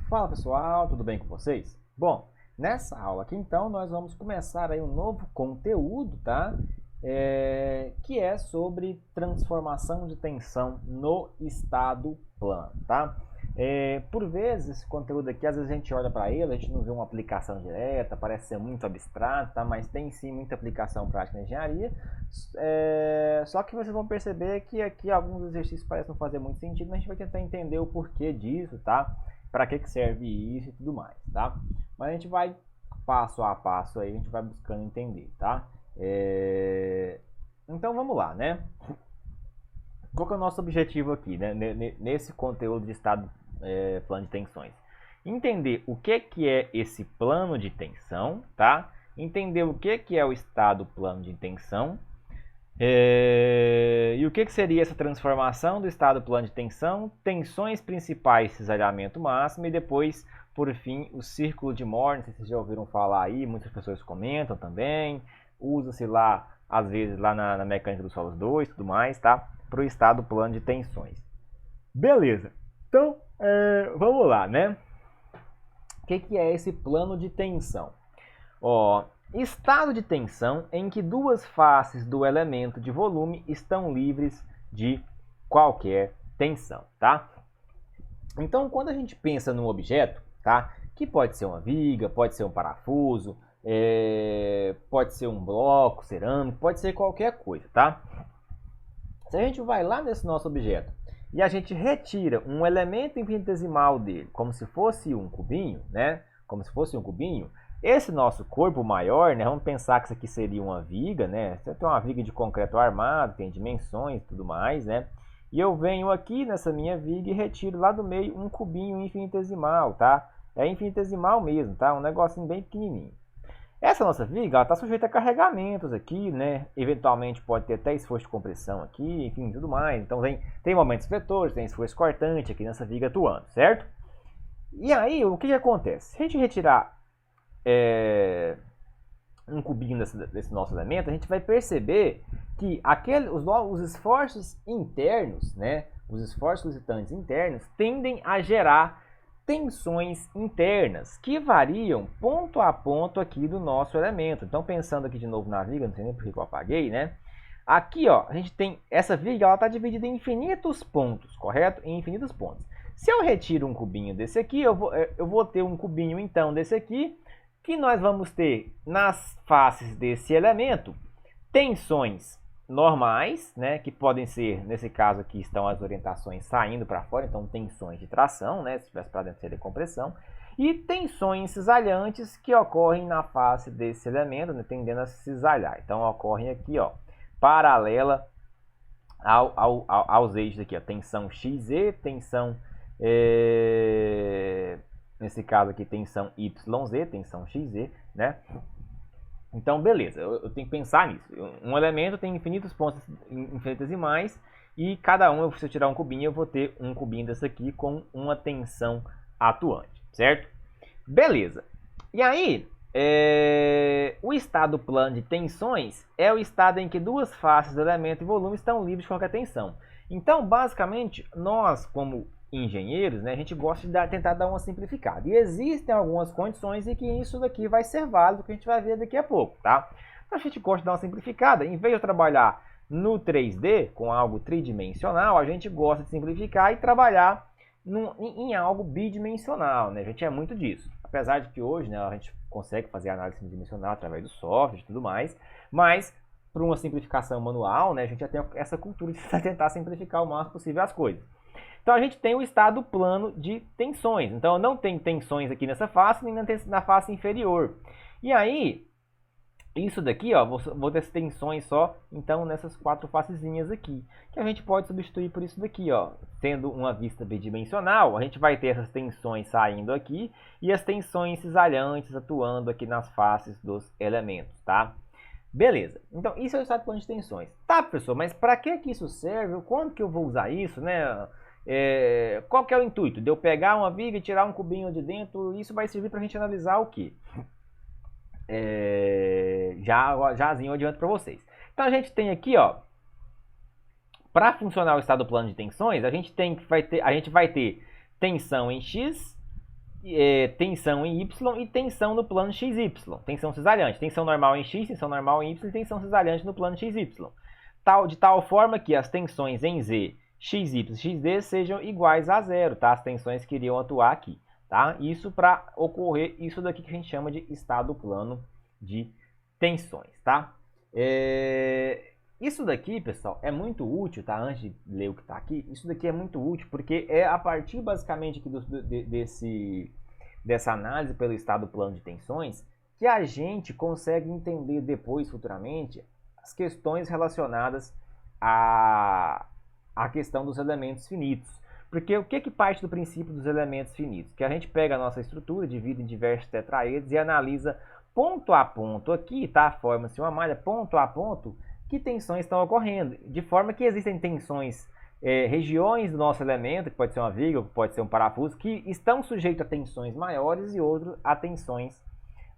Fala pessoal, tudo bem com vocês? Bom, nessa aula aqui então nós vamos começar aí um novo conteúdo, tá? Que é sobre transformação de tensão no estado plano, tá? Por vezes esse conteúdo aqui, às vezes a gente olha para ele, a gente não vê uma aplicação direta, parece ser muito abstrato, tá? Mas tem sim muita aplicação prática na engenharia. Só que vocês vão perceber que aqui alguns exercícios parecem não fazer muito sentido, mas a gente vai tentar entender o porquê disso, tá? Para que serve isso e tudo mais, tá? Mas a gente vai passo a passo aí, a gente vai buscando entender, tá? Então vamos lá, né? Qual que é o nosso objetivo aqui, né? Nesse conteúdo de estado plano de tensões? Entender o que é esse plano de tensão, tá? Entender o que é o estado plano de tensão. E o que seria essa transformação do estado plano de tensão, tensões principais, cisalhamento máximo e depois, por fim, o círculo de Mohr, não sei se vocês já ouviram falar aí, muitas pessoas comentam também, usa-se lá, às vezes, lá na mecânica dos solos 2 e tudo mais, tá? Para o estado plano de tensões. Beleza, então, vamos lá, né? O que é esse plano de tensão? Estado de tensão em que duas faces do elemento de volume estão livres de qualquer tensão, tá? Então, quando a gente pensa num objeto, tá? Que pode ser uma viga, pode ser um parafuso, pode ser um bloco cerâmico, pode ser qualquer coisa, tá? Se a gente vai lá nesse nosso objeto e a gente retira um elemento infinitesimal dele, como se fosse um cubinho, né? Como se fosse um cubinho. Esse nosso corpo maior, né, vamos pensar que isso aqui seria uma viga, né? Você tem uma viga de concreto armado, tem dimensões e tudo mais, né? E eu venho aqui nessa minha viga e retiro lá do meio um cubinho infinitesimal, tá? É infinitesimal mesmo, tá? Um negocinho bem pequenininho. Essa nossa viga está sujeita a carregamentos aqui, né? Eventualmente pode ter até esforço de compressão aqui, enfim, tudo mais. Então tem momentos vetores, tem esforço cortante aqui nessa viga atuando, certo? E aí, o que acontece? Se a gente retirar um cubinho desse nosso elemento, a gente vai perceber que os esforços internos, né, os esforços suscitantes internos, tendem a gerar tensões internas, que variam ponto a ponto aqui do nosso elemento. Então, pensando aqui de novo na viga, não sei nem por que eu apaguei, né? Aqui, ó, a gente tem essa viga, ela está dividida em infinitos pontos, correto? Em infinitos pontos. Se eu retiro um cubinho desse aqui, eu vou ter um cubinho, então, desse aqui, que nós vamos ter nas faces desse elemento tensões normais, né, que podem ser, nesse caso aqui estão as orientações saindo para fora, então tensões de tração, né, se estivesse para dentro seria compressão, e tensões cisalhantes que ocorrem na face desse elemento, né, tendendo a cisalhar. Então ocorrem aqui, ó, paralela aos eixos aqui, ó, tensão XZ, tensão nesse caso aqui, tensão YZ, tensão XZ, né? Então, beleza, eu tenho que pensar nisso. Um elemento tem infinitos pontos infinitesimais e cada um, se eu tirar um cubinho, eu vou ter um cubinho desse aqui com uma tensão atuante, certo? Beleza. E aí, o estado plano de tensões é o estado em que duas faces do elemento e volume estão livres de qualquer tensão. Então, basicamente, nós, como engenheiros, né, a gente gosta de tentar dar uma simplificada. E existem algumas condições em que isso daqui vai ser válido, que a gente vai ver daqui a pouco, tá? Então a gente gosta de dar uma simplificada. Em vez de eu trabalhar no 3D, com algo tridimensional, a gente gosta de simplificar e trabalhar em algo bidimensional, né? A gente é muito disso. Apesar de que hoje, né, a gente consegue fazer análise bidimensional através do software e tudo mais, mas por uma simplificação manual, né, a gente já tem essa cultura de tentar simplificar o máximo possível as coisas. Então a gente tem o estado plano de tensões. Então eu não tenho tensões aqui nessa face, nem na face inferior. E aí, isso daqui, ó, vou ter tensões só, então, nessas quatro facezinhas aqui. Que a gente pode substituir por isso daqui, ó. Tendo uma vista bidimensional, a gente vai ter essas tensões saindo aqui e as tensões cisalhantes atuando aqui nas faces dos elementos, tá? Beleza, então isso é o estado plano de tensões. Tá, professor, mas para que isso serve? Quando que eu vou usar isso, né? Qual que é o intuito? De eu pegar uma viga e tirar um cubinho de dentro, isso vai servir para a gente analisar o quê? Jazinho eu adianto para vocês. Então a gente tem aqui, ó, para funcionar o estado plano de tensões, a gente vai ter tensão em X tensão em Y e tensão no plano XY. Tensão cisalhante. Tensão normal em X, tensão normal em Y e tensão cisalhante no plano XY. De tal forma que as tensões em Z, XY e XD sejam iguais a zero, tá? As tensões que iriam atuar aqui, tá? Isso para ocorrer isso daqui que a gente chama de estado plano de tensões, tá? Isso daqui, pessoal, é muito útil, tá? Antes de ler o que está aqui, isso daqui é muito útil porque é a partir basicamente aqui dessa análise pelo estado plano de tensões que a gente consegue entender depois, futuramente, as questões relacionadas à questão dos elementos finitos. Porque o que parte do princípio dos elementos finitos? Que a gente pega a nossa estrutura, divide em diversos tetraedros e analisa ponto a ponto aqui, tá? Forma-se uma malha ponto a ponto que tensões estão ocorrendo, de forma que existem tensões, regiões do nosso elemento, que pode ser uma viga, que pode ser um parafuso, que estão sujeitos a tensões maiores e outros a tensões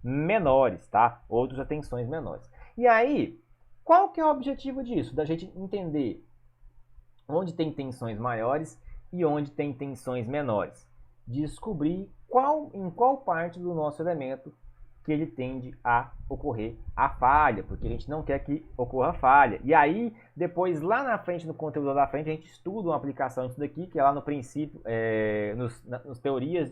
menores, tá? Outros a tensões menores. E aí, qual que é o objetivo disso? Da gente entender onde tem tensões maiores e onde tem tensões menores. Descobrir em qual parte do nosso elemento que ele tende a ocorrer a falha, porque a gente não quer que ocorra falha. E aí, depois, lá na frente, no conteúdo da frente, a gente estuda uma aplicação disso daqui, que é lá no princípio, nos teorias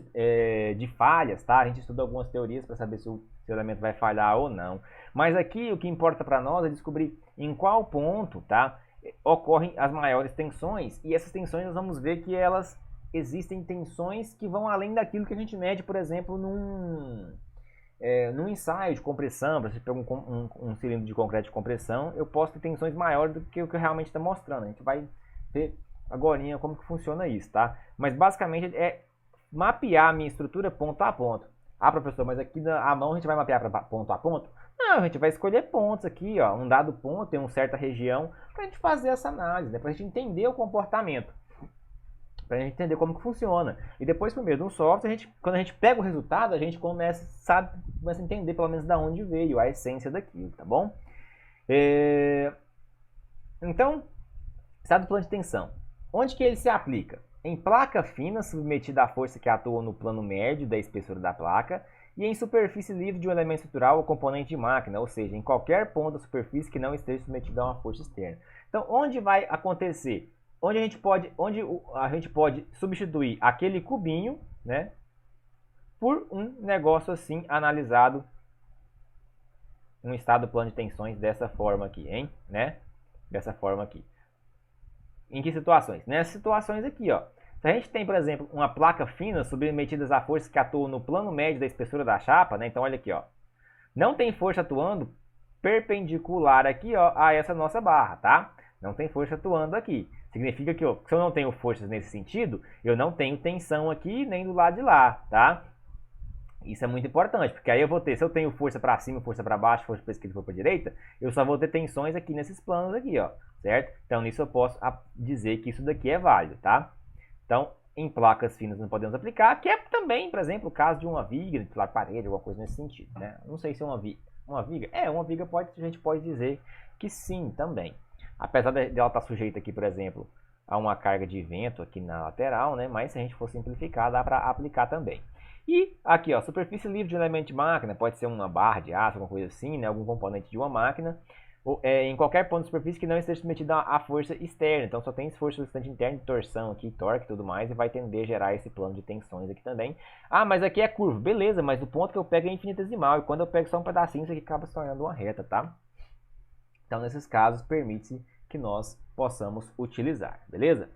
de falhas, tá? A gente estuda algumas teorias para saber se o elemento vai falhar ou não. Mas aqui, o que importa para nós é descobrir em qual ponto, tá, ocorrem as maiores tensões. E essas tensões, nós vamos ver que elas existem tensões que vão além daquilo que a gente mede, por exemplo, num ensaio de compressão. Para você pegar um cilindro de concreto de compressão, eu posso ter tensões maiores do que o que realmente está mostrando. A gente vai ver agora como que funciona isso, tá? Mas basicamente é mapear a minha estrutura ponto a ponto. Ah, professor, mas aqui à mão a gente vai mapear para ponto a ponto? Não, a gente vai escolher pontos aqui, ó, um dado ponto em uma certa região, para a gente fazer essa análise, né? Para a gente entender o comportamento, para a gente entender como que funciona. E depois, por meio de um software, quando a gente pega o resultado, a gente começa a entender pelo menos de onde veio, a essência daquilo, tá bom? Então, estado plano de tensão. Onde que ele se aplica? Em placa fina, submetida à força que atua no plano médio da espessura da placa, e em superfície livre de um elemento estrutural ou componente de máquina, ou seja, em qualquer ponto da superfície que não esteja submetida a uma força externa. Então, onde vai acontecer? Onde a gente pode substituir aquele cubinho, né, por um negócio assim analisado, um estado plano de tensões dessa forma aqui, hein, né? Dessa forma aqui. Em que situações? Nessas situações aqui, ó. Se a gente tem, por exemplo, uma placa fina submetida a forças que atuam no plano médio da espessura da chapa, né? Então, olha aqui, ó. Não tem força atuando perpendicular aqui, ó, a essa nossa barra, tá? Não tem força atuando aqui. Significa que, ó, se eu não tenho forças nesse sentido, eu não tenho tensão aqui nem do lado de lá, tá? Isso é muito importante, porque aí eu vou ter, se eu tenho força para cima, força para baixo, força para esquerda e força para direita, eu só vou ter tensões aqui nesses planos aqui, ó, certo? Então, nisso eu posso dizer que isso daqui é válido, tá? Então, em placas finas não podemos aplicar, que é também, por exemplo, o caso de uma viga, de parede, alguma coisa nesse sentido, né? Não sei se é uma viga. Uma viga? Uma viga a gente pode dizer que sim, também. Apesar dela estar sujeita aqui, por exemplo, a uma carga de vento aqui na lateral, né? Mas se a gente for simplificar, dá para aplicar também. E aqui, ó, superfície livre de um elemento de máquina, pode ser uma barra de aço, alguma coisa assim, né? Algum componente de uma máquina, em qualquer ponto de superfície que não esteja submetido à força externa. Então só tem esforço resultante interno de torção aqui, torque e tudo mais, e vai tender a gerar esse plano de tensões aqui também. Ah, mas aqui é curva, beleza, mas o ponto que eu pego é infinitesimal, e quando eu pego só um pedacinho, isso aqui acaba se tornando uma reta, tá? Então nesses casos permite-se que nós possamos utilizar, beleza?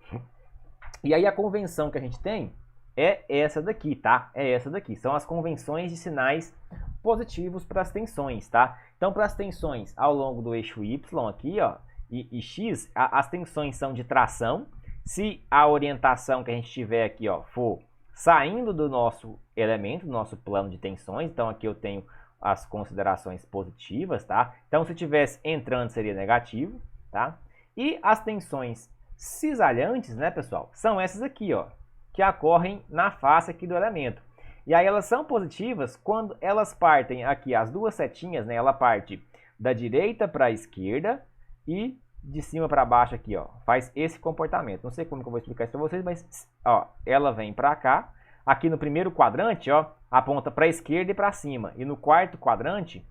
E aí a convenção que a gente tem é essa daqui, tá? É essa daqui. São as convenções de sinais positivos para as tensões, tá? Então, para as tensões ao longo do eixo Y aqui, ó, e X, as tensões são de tração. Se a orientação que a gente tiver aqui, ó, for saindo do nosso elemento, do nosso plano de tensões, então aqui eu tenho as considerações positivas, tá? Então, se tivesse entrando, seria negativo, tá? E as tensões cisalhantes, né, pessoal, são essas aqui, ó, que ocorrem na face aqui do elemento. E aí elas são positivas quando elas partem aqui, as duas setinhas, né? Ela parte da direita para a esquerda e de cima para baixo aqui, ó. Faz esse comportamento. Não sei como que eu vou explicar isso para vocês, mas ó, ela vem para cá, aqui no primeiro quadrante, ó, aponta para a esquerda e para cima. E no quarto quadrante,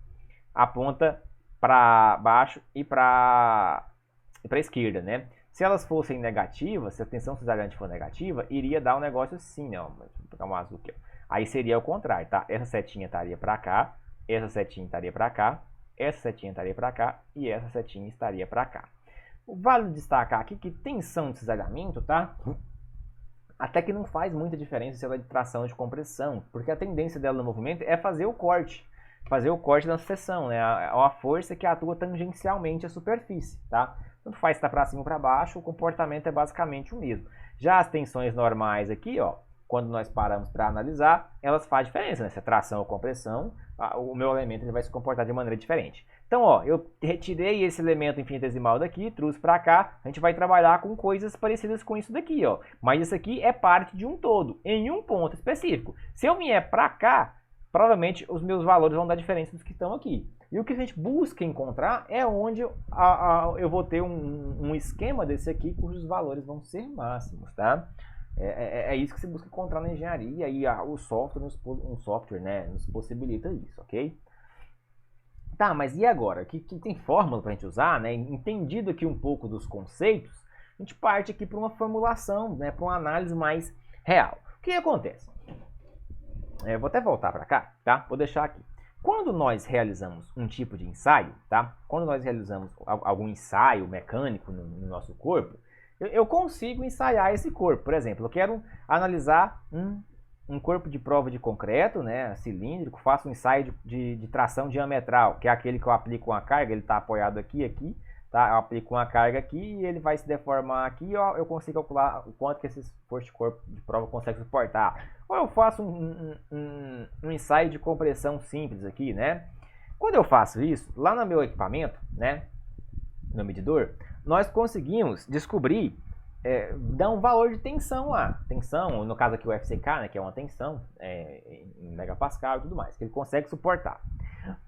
aponta para baixo e para a esquerda, né? Se elas fossem negativas, se a tensão cesariana for negativa, iria dar um negócio assim, né? Vou pegar um azul aqui, ó. Aí seria o contrário, tá? Essa setinha estaria para cá, essa setinha estaria para cá, essa setinha estaria para cá e essa setinha estaria para cá. Vale destacar aqui que tensão de cesariamento, tá? Até que não faz muita diferença se ela é de tração ou de compressão, porque a tendência dela no movimento é fazer o corte da sucessão, né? A força que atua tangencialmente à superfície, tá? Tanto faz se está para cima ou para baixo, o comportamento é basicamente o mesmo. Já as tensões normais aqui, ó, quando nós paramos para analisar, elas fazem diferença, né? Se é tração ou compressão, o meu elemento ele vai se comportar de maneira diferente. Então, ó, eu retirei esse elemento infinitesimal daqui, trouxe para cá, a gente vai trabalhar com coisas parecidas com isso daqui, ó. Mas isso aqui é parte de um todo, em um ponto específico. Se eu vier para cá, provavelmente os meus valores vão dar diferença dos que estão aqui. E o que a gente busca encontrar é onde eu vou ter um esquema desse aqui cujos valores vão ser máximos, tá? É isso que se busca encontrar na engenharia e o software, um software, né, nos possibilita isso, ok? Tá, mas e agora? Que tem fórmula para a gente usar, né? Entendido aqui um pouco dos conceitos, a gente parte aqui para uma formulação, né, para uma análise mais real. O que acontece? Vou até voltar para cá, tá? Vou deixar aqui. Quando nós realizamos um tipo de ensaio, tá? Quando nós realizamos algum ensaio mecânico no nosso corpo, eu consigo ensaiar esse corpo. Por exemplo, eu quero analisar um corpo de prova de concreto, né, cilíndrico, faço um ensaio de tração diametral, que é aquele que eu aplico uma carga, ele está apoiado aqui, tá? Eu aplico uma carga aqui e ele vai se deformar aqui, ó, eu consigo calcular o quanto que esse esforço de corpo de prova consegue suportar. Ou eu faço um ensaio de compressão simples aqui, né? Quando eu faço isso, lá no meu equipamento, né, no medidor, nós conseguimos descobrir, dar um valor de tensão lá. Tensão, no caso aqui o FCK, né, que é uma tensão em megapascal e tudo mais, que ele consegue suportar.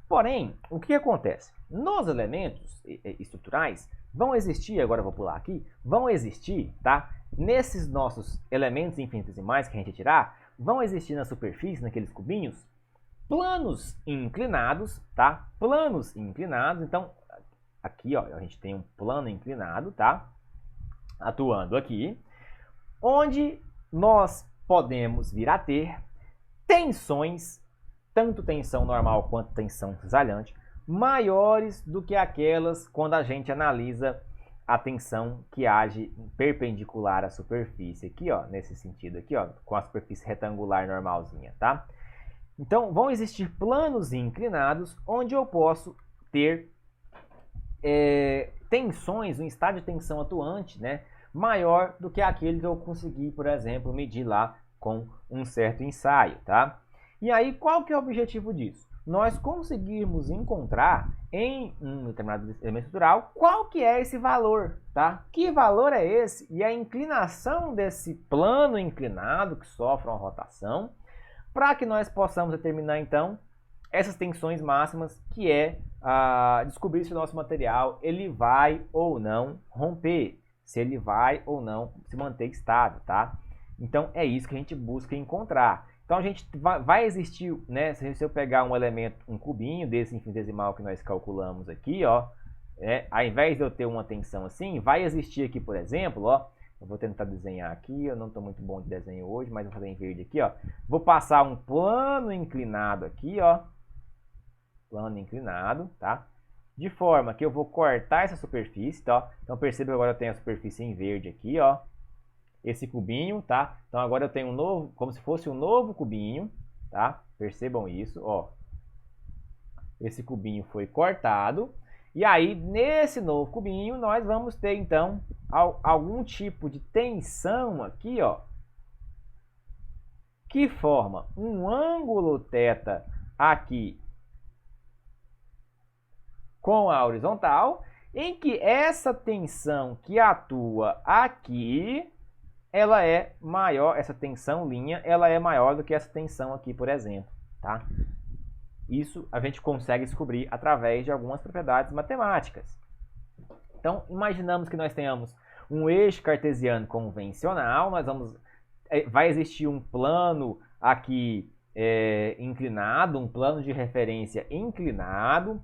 Porém, o que acontece? Nos elementos estruturais, vão existir, agora eu vou pular aqui, vão existir, tá? Nesses nossos elementos infinitesimais que a gente tirar, vão existir na superfície, naqueles cubinhos, planos inclinados, tá? Planos inclinados, então, aqui, ó, a gente tem um plano inclinado, tá? Atuando aqui, onde nós podemos vir a ter tensões, tanto tensão normal quanto tensão cesariante, maiores do que aquelas quando a gente analisa a tensão que age perpendicular à superfície aqui, ó, nesse sentido aqui, ó, com a superfície retangular normalzinha, tá? Então, vão existir planos inclinados onde eu posso ter tensões, um estado de tensão atuante, né, maior do que aquele que eu consegui, por exemplo, medir lá com um certo ensaio, tá? E aí, qual que é o objetivo disso? Nós conseguirmos encontrar em um determinado elemento estrutural qual que é esse valor, tá? Que valor é esse? E a inclinação desse plano inclinado que sofre uma rotação, para que nós possamos determinar, então, essas tensões máximas, que é descobrir se o nosso material ele vai ou não romper, se ele vai ou não se manter estável, tá? Então, é isso que a gente busca encontrar. Então, a gente vai existir, né, se eu pegar um elemento, um cubinho desse infinitesimal que nós calculamos aqui, ó, ao invés de eu ter uma tensão assim, vai existir aqui, por exemplo, ó, eu vou tentar desenhar aqui, eu não estou muito bom de desenho hoje, mas vou fazer em verde aqui, ó. Vou passar um plano inclinado aqui, ó, plano inclinado, tá? De forma que eu vou cortar essa superfície, tá? Então, perceba que agora eu tenho a superfície em verde aqui, ó. Esse cubinho, tá? Então agora eu tenho um novo, como se fosse um novo cubinho, tá? Percebam isso, ó. Esse cubinho foi cortado. E aí, nesse novo cubinho, nós vamos ter, então, algum tipo de tensão aqui, ó, que forma um ângulo θ aqui com a horizontal, em que essa tensão que atua aqui, ela é maior, essa tensão linha, ela é maior do que essa tensão aqui, por exemplo, tá? Isso a gente consegue descobrir através de algumas propriedades matemáticas. Então, imaginamos que nós tenhamos um eixo cartesiano convencional, nós vamos vai existir um plano aqui inclinado, um plano de referência inclinado,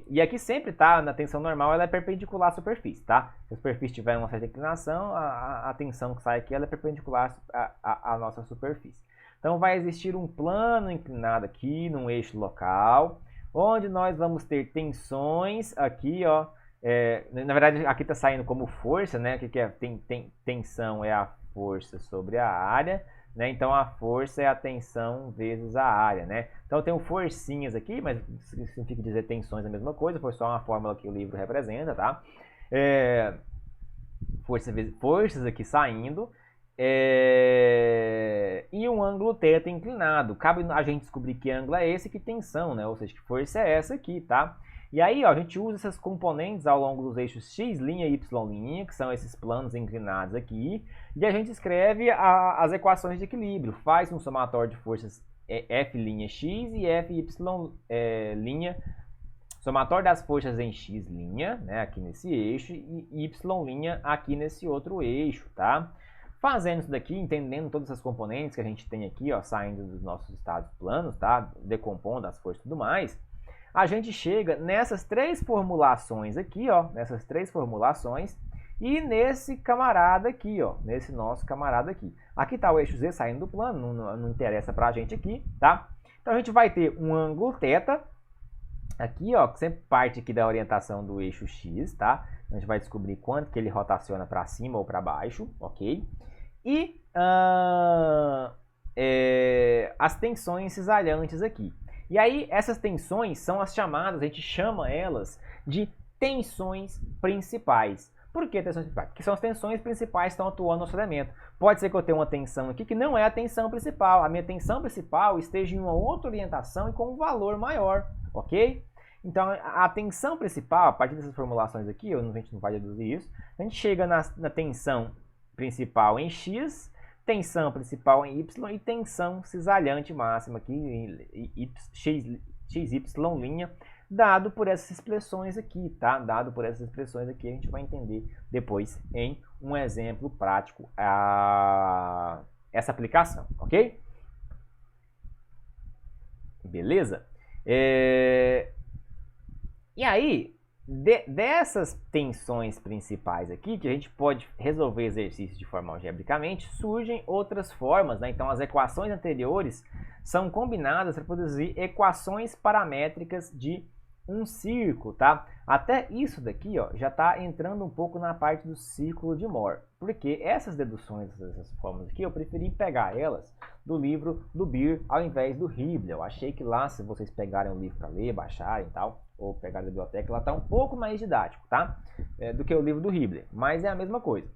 e aqui sempre tá na tensão normal, ela é perpendicular à superfície, tá? Se a superfície tiver uma certa inclinação, a tensão que sai aqui ela é perpendicular à nossa superfície. Então vai existir um plano inclinado aqui, num eixo local, onde nós vamos ter tensões aqui, ó. Na verdade, aqui está saindo como força, né? O que é tensão? É a força sobre a área, né? Então a força é a tensão vezes a área, né? Então eu tenho forcinhas aqui, mas significa dizer tensões é a mesma coisa, foi só uma fórmula que o livro representa, tá? Forças aqui saindo. E um ângulo θ inclinado. Cabe a gente descobrir que ângulo é esse, que tensão, né? Ou seja, que força é essa aqui, tá? E aí, ó, a gente usa essas componentes ao longo dos eixos x' e y', que são esses planos inclinados aqui, e a gente escreve as equações de equilíbrio. Faz um somatório de forças F'x e F'y', somatório das forças em x', né, aqui nesse eixo, e y' aqui nesse outro eixo, tá? Fazendo isso daqui, entendendo todas essas componentes que a gente tem aqui, ó, saindo dos nossos estados planos, tá? Decompondo as forças e tudo mais, a gente chega nessas três formulações aqui, ó, nessas três formulações, e nesse camarada aqui, ó, nesse nosso camarada aqui. Aqui está o eixo Z saindo do plano, não interessa pra gente aqui, tá? Então a gente vai ter um ângulo θ, aqui, ó, que sempre parte aqui da orientação do eixo X, tá? A gente vai descobrir quanto que ele rotaciona para cima ou para baixo, ok? E as tensões cisalhantes aqui. E aí, essas tensões são as chamadas, a gente chama elas de tensões principais. Por que tensões principais? Porque são as tensões principais que estão atuando no nosso elemento. Pode ser que eu tenha uma tensão aqui que não é a tensão principal. A minha tensão principal esteja em uma outra orientação e com um valor maior, ok? Então, a tensão principal, a partir dessas formulações aqui, a gente não vai deduzir isso, a gente chega na tensão principal em X, tensão principal em Y e tensão cisalhante máxima aqui em XY', dado por essas expressões aqui, tá? Dado por essas expressões aqui, a gente vai entender depois em um exemplo prático essa aplicação, ok? Beleza? E aí, dessas tensões principais aqui, que a gente pode resolver exercícios de forma algebricamente, surgem outras formas, né? Então as equações anteriores são combinadas para produzir equações paramétricas de um círculo, tá? Até isso daqui, ó, já está entrando um pouco na parte do círculo de Mohr, porque essas deduções dessas fórmulas aqui, eu preferi pegar elas do livro do Beer ao invés do Hibble. Eu achei que lá, se vocês pegarem o livro para ler, baixarem e tal, ou pegar da biblioteca, ela está um pouco mais didático, tá? Do que o livro do Hibble, mas é a mesma coisa.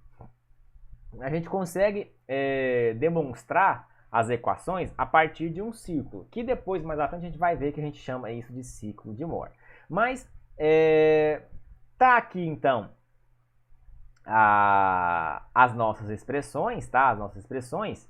A gente consegue demonstrar as equações a partir de um círculo, que depois, mais à frente, a gente vai ver que a gente chama isso de ciclo de Mohr. Mas, tá aqui, então, as nossas expressões, tá? As nossas expressões,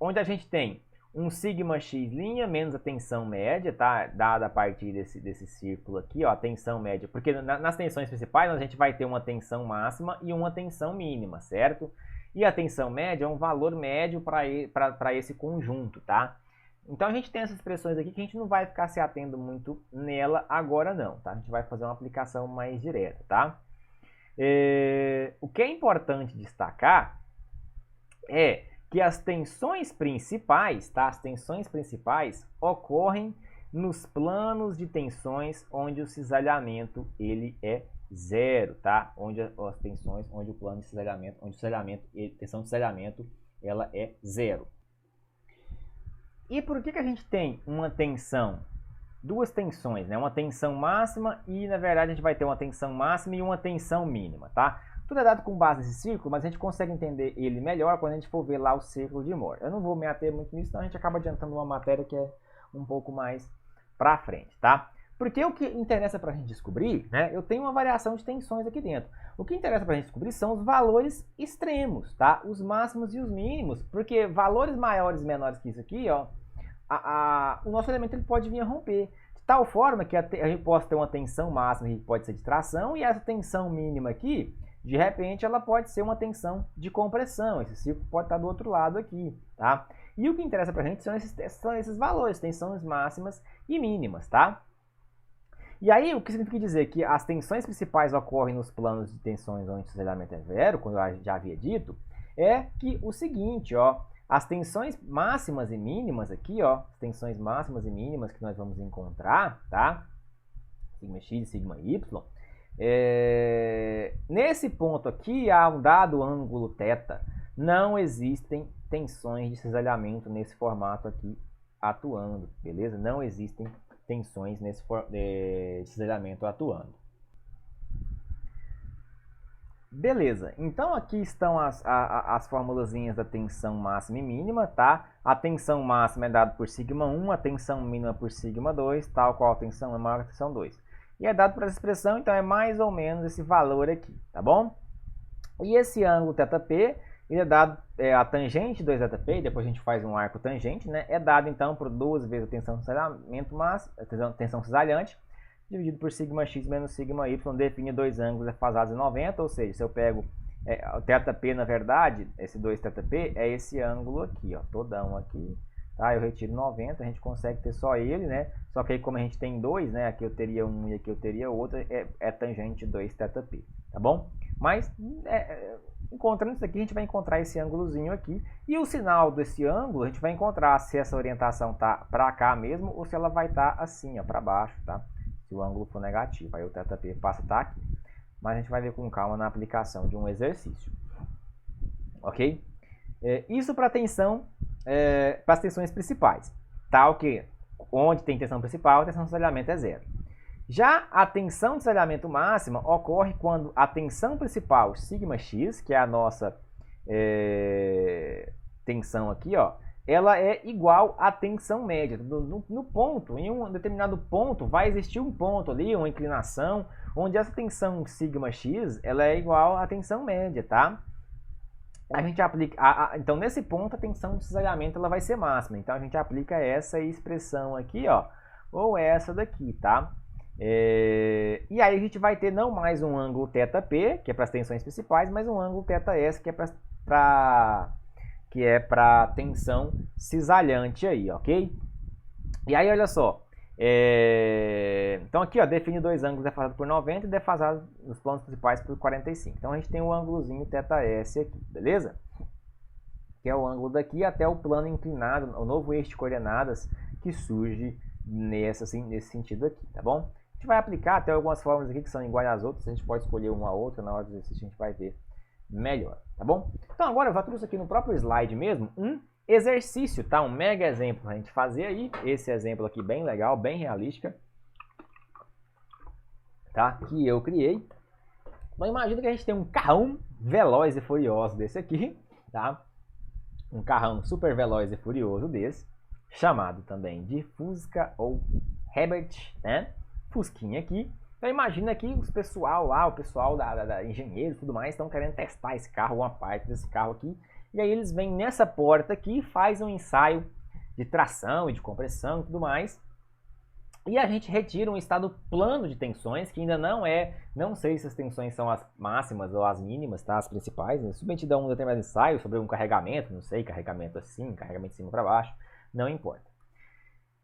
onde a gente tem um sigma x' menos a tensão média, tá? Dada a partir desse círculo aqui, ó, a tensão média. Porque nas tensões principais a gente vai ter uma tensão máxima e uma tensão mínima, certo? E a tensão média é um valor médio para esse conjunto, tá? Então a gente tem essas expressões aqui que a gente não vai ficar se atendo muito nela agora não, tá? A gente vai fazer uma aplicação mais direta, tá? O que é importante destacar é que as tensões principais, tá? As tensões principais ocorrem nos planos de tensões onde o cisalhamento ele é zero, tá? Onde as tensões, onde o plano de cisalhamento, tensão de cisalhamento, ela é zero. E por que a gente tem uma tensão? Duas tensões, né? Uma tensão máxima e, na verdade, a gente vai ter uma tensão máxima e uma tensão mínima, tá? Tudo é dado com base nesse círculo, mas a gente consegue entender ele melhor quando a gente for ver lá o círculo de Mohr. Eu não vou me ater muito nisso, senão a gente acaba adiantando uma matéria que é um pouco mais pra frente, tá? Porque o que interessa para a gente descobrir, né? Eu tenho uma variação de tensões aqui dentro. O que interessa para a gente descobrir são os valores extremos, tá? Os máximos e os mínimos, porque valores maiores e menores que isso aqui, ó, o nosso elemento ele pode vir a romper. De tal forma que a gente pode ter uma tensão máxima que pode ser de tração e essa tensão mínima aqui, De repente, ela pode ser uma tensão de compressão. Esse ciclo pode estar do outro lado aqui, tá? E o que interessa para a gente são esses valores, tensões máximas e mínimas, tá? E aí, o que significa dizer que as tensões principais ocorrem nos planos de tensões onde o cisalhamento é zero, como eu já havia dito, é que o seguinte, ó, as tensões máximas e mínimas aqui, ó, as tensões máximas e mínimas que nós vamos encontrar, tá? Sigma x e sigma y, nesse ponto aqui, a um dado ângulo θ, não existem tensões de cisalhamento nesse formato aqui atuando, beleza? Não existem tensões nesse cisalhamento atuando. Beleza, então aqui estão as formulazinhas da tensão máxima e mínima, tá? A tensão máxima é dada por sigma 1, a tensão mínima por sigma 2, tal qual a tensão é maior que a tensão 2. E é dado por essa expressão, então é mais ou menos esse valor aqui, tá bom? E esse ângulo θp, ele é dado, a tangente 2θp, depois a gente faz um arco tangente, né? É dado então por 2 vezes a tensão cisalhamento máxima, a tensão cisalhante, dividido por sigma x menos sigma y, define dois ângulos defasados em 90, ou seja, se eu pego o θp, na verdade, esse 2θp é esse ângulo aqui, ó, todão aqui, tá? Eu retiro 90, a gente consegue ter só ele, né? Só que aí como a gente tem dois, né? Aqui eu teria um e aqui eu teria outro, é tangente 2θp, tá bom? Mas, encontrando isso aqui, a gente vai encontrar esse ângulozinho aqui. E o sinal desse ângulo, a gente vai encontrar se essa orientação tá para cá mesmo ou se ela vai estar assim, ó, para baixo, tá? Se o ângulo for negativo, aí o θp passa a estar aqui. Mas a gente vai ver com calma na aplicação de um exercício. Ok? Isso para tensão, para as tensões principais. Tá? O que? Onde tem tensão principal, a tensão de cisalhamento é zero. Já a tensão de cisalhamento máxima ocorre quando a tensão principal, σx, que é a nossa tensão aqui, ó, ela é igual à tensão média. No ponto, em um determinado ponto, vai existir um ponto ali, uma inclinação, onde essa tensão σx, ela é igual à tensão média, tá? A gente aplica, então nesse ponto a tensão de cisalhamento ela vai ser máxima. Então a gente aplica essa expressão aqui, ó, ou essa daqui, tá? E aí a gente vai ter não mais um ângulo θp, que é para as tensões principais, mas um ângulo θs, que é para tensão cisalhante aí, ok? E aí olha só, então aqui ó, define dois ângulos defasados por 90 e defasados nos planos principais por 45. Então a gente tem um ângulozinho θs aqui, beleza? Que é o ângulo daqui até o plano inclinado, o novo eixo de coordenadas que surge nesse sentido aqui, tá bom? A gente vai aplicar até algumas fórmulas aqui que são iguais às outras, a gente pode escolher uma ou outra, na hora do exercício a gente vai ver melhor, tá bom? Então agora eu já trouxe aqui no próprio slide mesmo um exercício, tá? Um mega exemplo pra gente fazer aí, esse exemplo aqui bem legal, bem realística, tá? Que eu criei. Então imagina que a gente tem um carrão veloz e furioso desse aqui, tá? Um carrão super veloz e furioso desse, chamado também de Fusca ou Herbert, né? Fusquinha aqui. Então imagina que o pessoal da engenheiros e tudo mais estão querendo testar esse carro, uma parte desse carro aqui. E aí eles vêm nessa porta aqui e fazem um ensaio de tração e de compressão e tudo mais. E a gente retira um estado plano de tensões, que ainda não sei se as tensões são as máximas ou as mínimas, tá? As principais. Né? Submetido a um determinado ensaio sobre um carregamento, não sei, carregamento assim, carregamento de cima para baixo, não importa.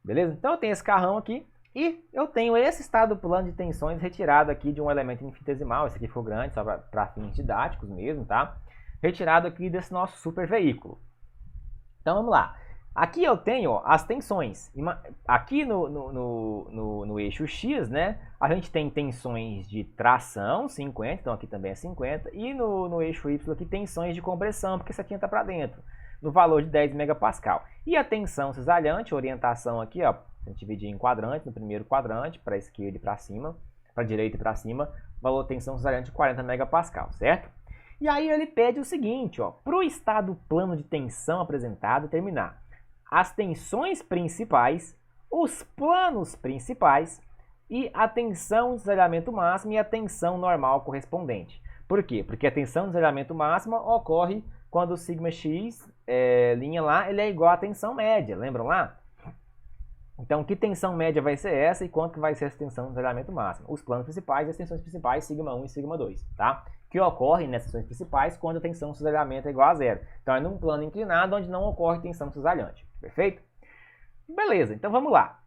Beleza? Então eu tenho esse carrão aqui. E eu tenho esse estado plano de tensões retirado aqui de um elemento infinitesimal. Esse aqui ficou grande, só para fins didáticos mesmo, tá? Retirado aqui desse nosso super veículo. Então vamos lá. Aqui eu tenho ó, as tensões. Aqui no eixo X, né? A gente tem tensões de tração, 50, então aqui também é 50. E no eixo Y aqui tensões de compressão, porque essa aqui está para dentro, no valor de 10 megapascal. E a tensão cisalhante, orientação aqui, ó. A gente dividir em quadrantes, no primeiro quadrante, para a esquerda e para cima, para a direita e para cima, valor de tensão cisalhante de 40 megapascal, certo? E aí ele pede o seguinte, ó, para o estado plano de tensão apresentado determinar as tensões principais, os planos principais e a tensão de cisalhamento máximo e a tensão normal correspondente. Por quê? Porque a tensão de cisalhamento máxima ocorre quando o sigma x, linha lá, ele é igual à tensão média, lembram lá? Então, que tensão média vai ser essa e quanto que vai ser essa tensão de cisalhamento máximo? Os planos principais e as tensões principais, sigma 1 e sigma 2, tá? que ocorre nessas tensões principais quando a tensão cisalhamento é igual a zero. Então é num plano inclinado onde não ocorre tensão cisalhante. Perfeito? Beleza, então vamos lá.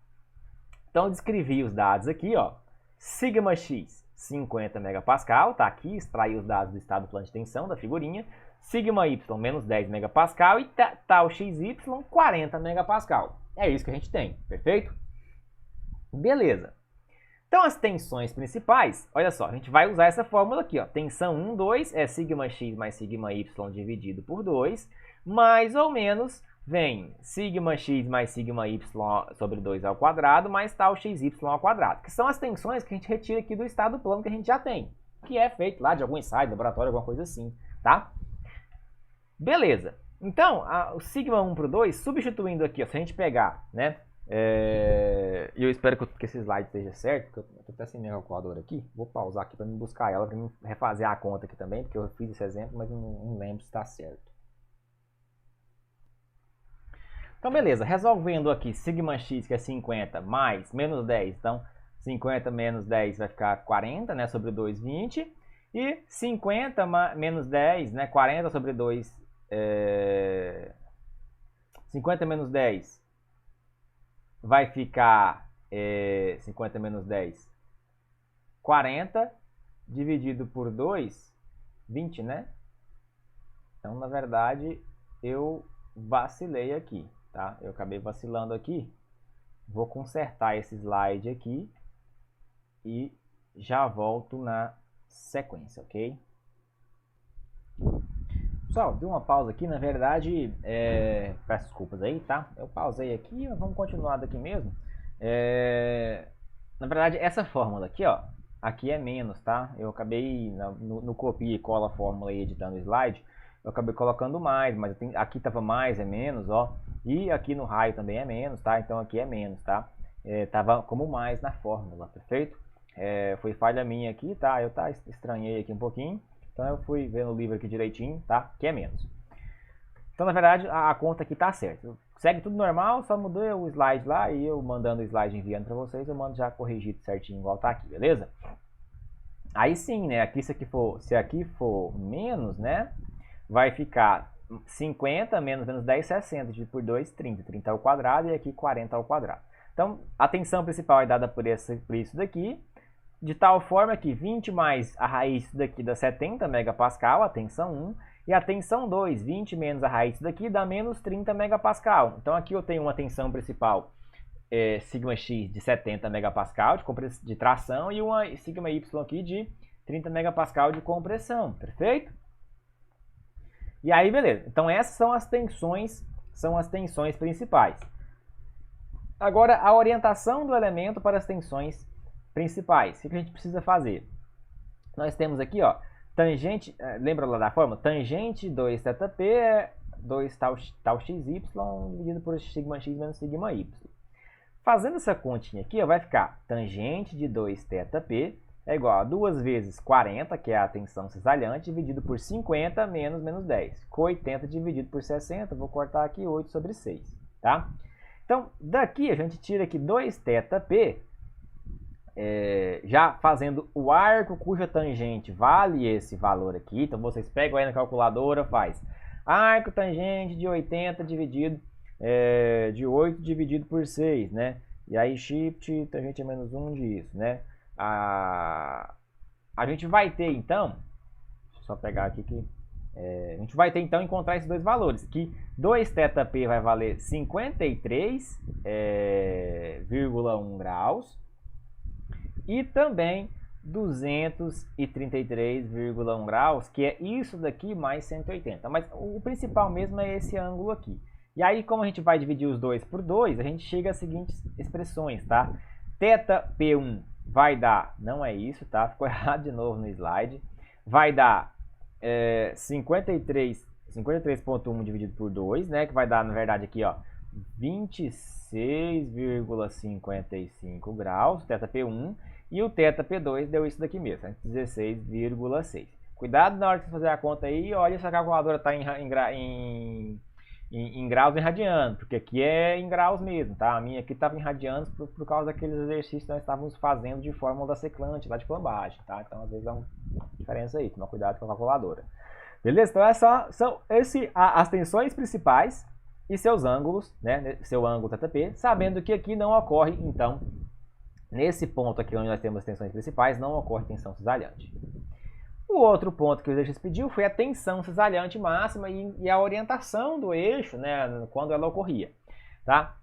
Então eu descrevi os dados aqui, ó. Sigma X, 50 MPa, tá aqui, extraí os dados do estado do plano de tensão da figurinha. Sigma Y, menos 10 MPa e tal XY, 40 MPa. É isso que a gente tem, perfeito? Beleza. Então as tensões principais, olha só, a gente vai usar essa fórmula aqui, ó. Tensão 1, 2 é sigma x mais sigma y dividido por 2, mais ou menos vem sigma x mais sigma y sobre 2 ao quadrado mais tal xy ao quadrado, que são as tensões que a gente retira aqui do estado do plano que a gente já tem, que é feito lá de algum ensaio, laboratório, alguma coisa assim, tá? Beleza. Então, o sigma 1 para o 2, substituindo aqui, ó, se a gente pegar, né? E eu espero que esse slide esteja certo, porque eu estou até sem minha calculadora aqui. Vou pausar aqui para me buscar ela, para me refazer a conta aqui também, porque eu fiz esse exemplo, mas não lembro se está certo. Então, beleza. Resolvendo aqui, sigma x, que é 50, mais menos 10. Então, 50 menos 10 vai ficar 40, né, sobre 2, 20. E 50 menos 10, né, 40 sobre 2, 50 menos 10 vai ficar 50 menos 10, 40, dividido por 2, 20, né? Então, na verdade, eu vacilei aqui, tá? Eu acabei vacilando aqui. Vou consertar esse slide aqui e já volto na sequência, ok? Pessoal, dei uma pausa aqui, na verdade, peço desculpas aí, tá? Eu pausei aqui, mas vamos continuar daqui mesmo. Na verdade, essa fórmula aqui, ó, aqui é menos, tá? Eu acabei, no copia e cola fórmula aí, editando o slide, eu acabei colocando mais, mas aqui tava mais, é menos, ó. E aqui no raio também é menos, tá? Então aqui é menos, tá? Tava como mais na fórmula, perfeito? Foi falha minha aqui, tá? Eu estranhei aqui um pouquinho. Então eu fui ver no livro aqui direitinho, tá? Que é menos. Então, na verdade, a conta aqui tá certa. Segue tudo normal, só mudei o slide lá e eu mandando o slide enviando para vocês, eu mando já corrigido certinho igual tá aqui, beleza? Aí sim, né? Aqui, se aqui for menos, né? Vai ficar 50 menos 10, 60. Dividido por 2, 30. 30 ao quadrado e aqui 40 ao quadrado. Então, a tensão principal é dada por isso daqui. De tal forma que 20 mais a raiz daqui dá 70 MPa, a tensão 1, e a tensão 2, 20 menos a raiz daqui dá menos 30 MPa. Então aqui eu tenho uma tensão principal sigma x de 70 MPa de tração e uma sigma y aqui de 30 MPa de compressão, perfeito? E aí, beleza. Então essas são as tensões principais. Agora, a orientação do elemento para as tensões principais. O que a gente precisa fazer? Nós temos aqui, ó, tangente, lembra lá da fórmula? Tangente 2θp é 2 tal xy dividido por sigma x menos sigma y. Fazendo essa continha aqui, ó, vai ficar tangente de 2θp é igual a 2 vezes 40, que é a tensão cisalhante, dividido por 50 menos 10. Com 80 dividido por 60, vou cortar aqui 8 sobre 6, tá? Então, daqui a gente tira aqui 2θp, já fazendo o arco cuja tangente vale esse valor aqui. Então, vocês pegam aí na calculadora, faz arco tangente de 80 dividido, de 8 dividido por 6, né? E aí, shift, tangente é menos 1 disso, né? A gente vai ter, então, deixa eu só pegar aqui que... a gente vai ter, então, encontrar esses dois valores. Que 2θp vai valer 53,1 graus. E também 233,1 graus, que é isso daqui mais 180. Mas o principal mesmo é esse ângulo aqui. E aí, como a gente vai dividir os dois por 2, a gente chega às seguintes expressões, tá? θp1 vai dar, não é isso, tá? Ficou errado de novo no slide. Vai dar 53,1 dividido por 2, né? Que vai dar, na verdade, aqui, ó, 26,55 graus, θp1. E o θp2 deu isso daqui mesmo, 16,6. Cuidado na hora que você fazer a conta aí, olha se a calculadora está em graus em radianos, porque aqui é em graus mesmo, tá? A minha aqui estava em radianos por causa daqueles exercícios que nós estávamos fazendo de fórmula da seclante, lá de flambagem, tá? Então, às vezes dá um diferença aí, toma cuidado com a calculadora. Beleza? Então são as tensões principais e seus ângulos, né? Seu ângulo θp, sabendo que aqui não ocorre, então, nesse ponto aqui onde nós temos as tensões principais, não ocorre tensão cisalhante. O outro ponto que o exercício pediu foi a tensão cisalhante máxima e a orientação do eixo, né, quando ela ocorria, tá?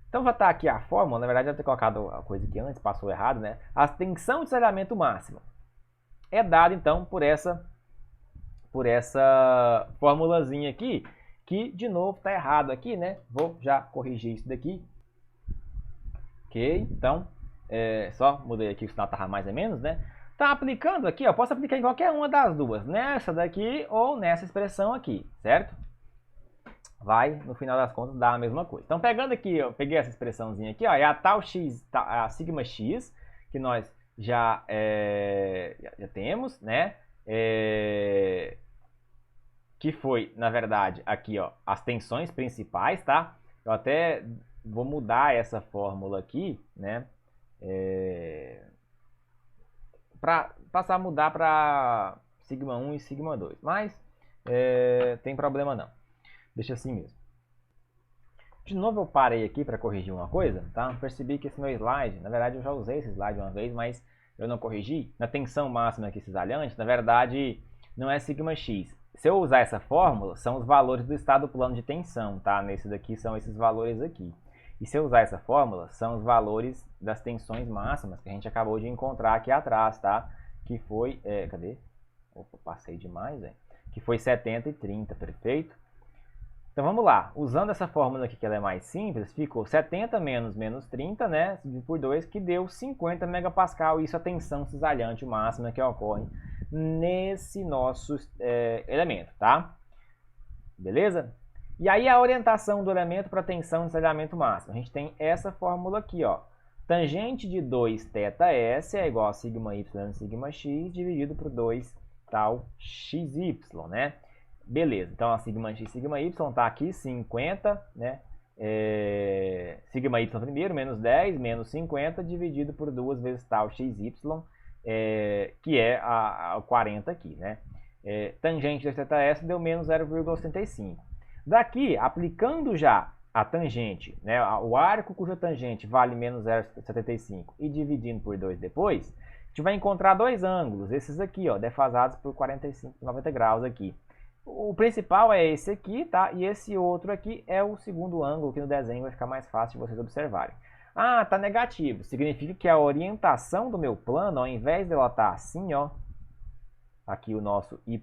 Então vai estar aqui a fórmula, na verdade eu ter colocado a coisa aqui antes, passou errado, né? A tensão de cisalhamento máxima é dada então por essa formulazinha aqui, que de novo está errado aqui, né? Vou já corrigir isso daqui. Ok, então, só mudei aqui, senão estava mais ou menos, né? Tá aplicando aqui, ó, posso aplicar em qualquer uma das duas, nessa daqui ou nessa expressão aqui, certo? Vai, no final das contas, dar a mesma coisa. Então, pegando aqui, eu peguei essa expressãozinha aqui, ó, é a tal x, a sigma x, que nós já temos, né? Que foi, na verdade, aqui, ó, as tensões principais, tá? Eu até vou mudar essa fórmula aqui, né? Para passar a mudar para sigma 1 e sigma 2, mas tem problema não. Deixa assim mesmo. De novo eu parei aqui para corrigir uma coisa, tá? Percebi que esse meu slide, na verdade eu já usei esse slide uma vez, mas eu não corrigi. Na tensão máxima aqui cisalhante, na verdade não é sigma x. Se eu usar essa fórmula, são os valores do estado plano de tensão, tá? Nesse daqui são esses valores aqui. E se eu usar essa fórmula, são os valores das tensões máximas que a gente acabou de encontrar aqui atrás, tá? Que foi, cadê? Opa, passei demais, velho. Que foi 70 e 30, perfeito? Então vamos lá, usando essa fórmula aqui que ela é mais simples, ficou 70 menos 30, né, por 2, que deu 50 megapascal, isso é a tensão cisalhante máxima que ocorre nesse nosso elemento, tá? Beleza? E aí a orientação do elemento para a tensão de cisalhamento máximo, a gente tem essa fórmula aqui, ó, tangente de 2θs é igual a sigma y sigma x dividido por 2 tal xy, né? Beleza, então a sigma x, sigma y está aqui, 50, né? Sigma y primeiro, menos 10, menos 50, dividido por 2 vezes tal xy, que é a 40 aqui, né? Tangente de θs deu menos 0,85. Daqui, aplicando já a tangente, né? O arco cuja tangente vale menos 0,75 e dividindo por 2 depois, a gente vai encontrar dois ângulos, esses aqui, ó, defasados por 45, 90 graus aqui. O principal é esse aqui, tá? E esse outro aqui é o segundo ângulo, que no desenho vai ficar mais fácil de vocês observarem. Ah, tá negativo. Significa que a orientação do meu plano, ao invés de ela estar assim, ó, aqui o nosso y'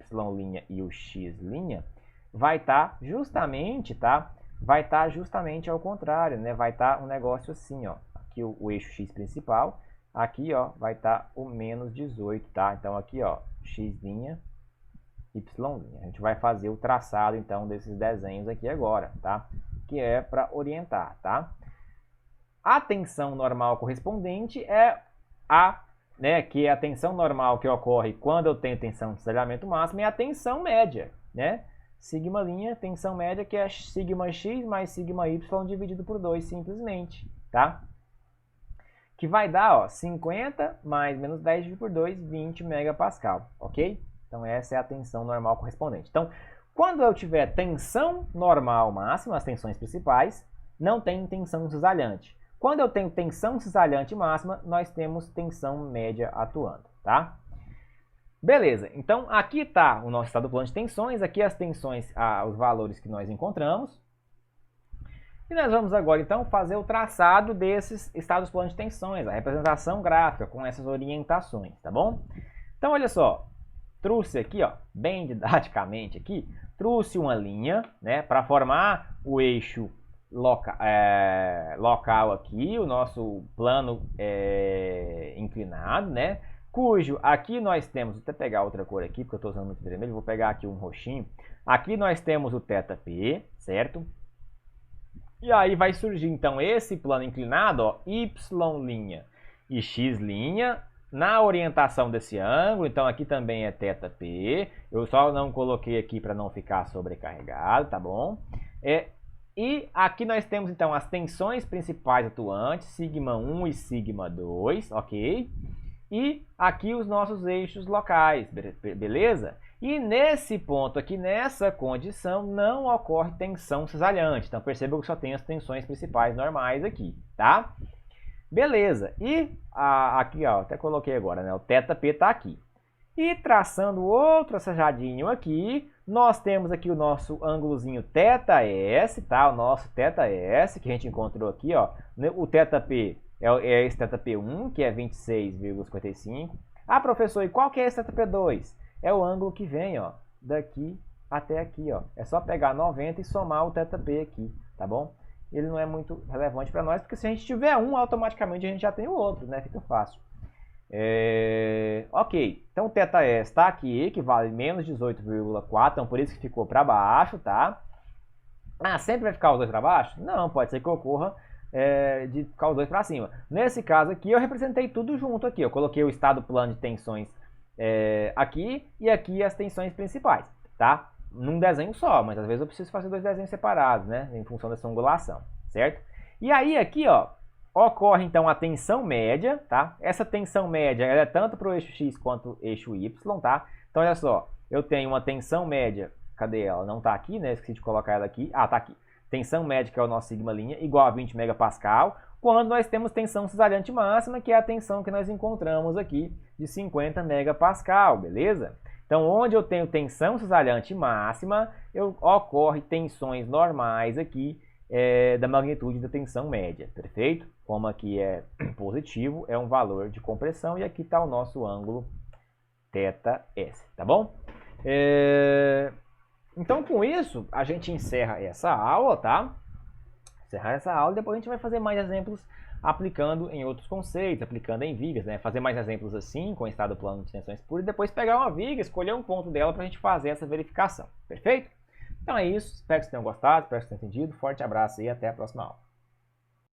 e o x', vai estar justamente, tá? Vai estar justamente ao contrário, né? Vai estar um negócio assim, ó. Aqui o eixo x principal, aqui, ó, vai estar o menos 18, tá? Então aqui, ó, x', y'. A gente vai fazer o traçado, então, desses desenhos aqui agora, tá? Que é para orientar, tá? A tensão normal correspondente é que é a tensão normal que ocorre quando eu tenho tensão de cisalhamento máximo, é a tensão média, né? Sigma', tensão média, que é sigma x mais sigma y dividido por 2, simplesmente, tá? Que vai dar, ó, 50 mais menos 10 dividido por 2, 20 megapascal, ok? Então, essa é a tensão normal correspondente. Então, quando eu tiver tensão normal máxima, as tensões principais, não tem tensão cisalhante. Quando eu tenho tensão cisalhante máxima, nós temos tensão média atuando, tá? Beleza, então aqui está o nosso estado plano de tensões, aqui as tensões, os valores que nós encontramos. E nós vamos agora, então, fazer o traçado desses estados planos de tensões, a representação gráfica com essas orientações, tá bom? Então, olha só. Trouxe aqui, ó, bem didaticamente aqui, trouxe uma linha, né, para formar o eixo local aqui, o nosso plano inclinado, né, cujo aqui nós temos, vou até pegar outra cor aqui, porque eu estou usando muito vermelho, vou pegar aqui um roxinho, aqui nós temos o θp, certo? E aí vai surgir, então, esse plano inclinado, ó, y' e x', na orientação desse ângulo, então aqui também é θp, eu só não coloquei aqui para não ficar sobrecarregado, tá bom? E aqui nós temos então as tensões principais atuantes, sigma 1 e sigma 2, ok? e aqui os nossos eixos locais, beleza? E nesse ponto aqui, nessa condição, não ocorre tensão cisalhante. Então perceba que só tem as tensões principais normais aqui, tá? Beleza, e aqui, ó, até coloquei agora, né? O θp está aqui. E traçando outro acejadinho aqui, nós temos aqui o nosso ângulozinho θs, tá? O nosso θs, que a gente encontrou aqui, ó. O θp é esse θp1, que é 26,55. Ah, professor, e qual que é esse θp2? É o ângulo que vem, ó, daqui até aqui, ó. É só pegar 90 e somar o θp aqui, tá bom? Ele não é muito relevante para nós, porque se a gente tiver um, automaticamente a gente já tem o outro, né? Fica fácil. Ok, então o θs está aqui, que vale menos 18,4, então por isso que ficou para baixo, tá? Ah, sempre vai ficar os dois para baixo? Não, pode ser que ocorra de ficar os dois para cima. Nesse caso aqui, eu representei tudo junto aqui. Eu coloquei o estado plano de tensões aqui e aqui as tensões principais, tá? Num desenho só, mas às vezes eu preciso fazer dois desenhos separados, né? Em função dessa angulação, certo? E aí aqui, ó, ocorre então a tensão média, tá? Essa tensão média ela é tanto para o eixo X quanto o eixo Y, tá? Então olha só, eu tenho uma tensão média, cadê ela? Não tá aqui, né? Esqueci de colocar ela aqui. Ah, tá aqui. Tensão média, que é o nosso sigma linha, igual a 20 megapascal, quando nós temos tensão cisalhante máxima, que é a tensão que nós encontramos aqui de 50 megapascal, beleza? Então, onde eu tenho tensão cisalhante máxima, ocorre tensões normais aqui da magnitude da tensão média, perfeito? Como aqui é positivo, é um valor de compressão, e aqui está o nosso ângulo θs, tá bom? Então, com isso, a gente encerra essa aula, tá? Encerrar essa aula, depois a gente vai fazer mais exemplos aplicando em outros conceitos, aplicando em vigas, né? Fazer mais exemplos assim, com estado plano de tensões puras, e depois pegar uma viga, escolher um ponto dela para a gente fazer essa verificação, perfeito? Então é isso, espero que vocês tenham gostado, espero que vocês tenham entendido, forte abraço e até a próxima aula.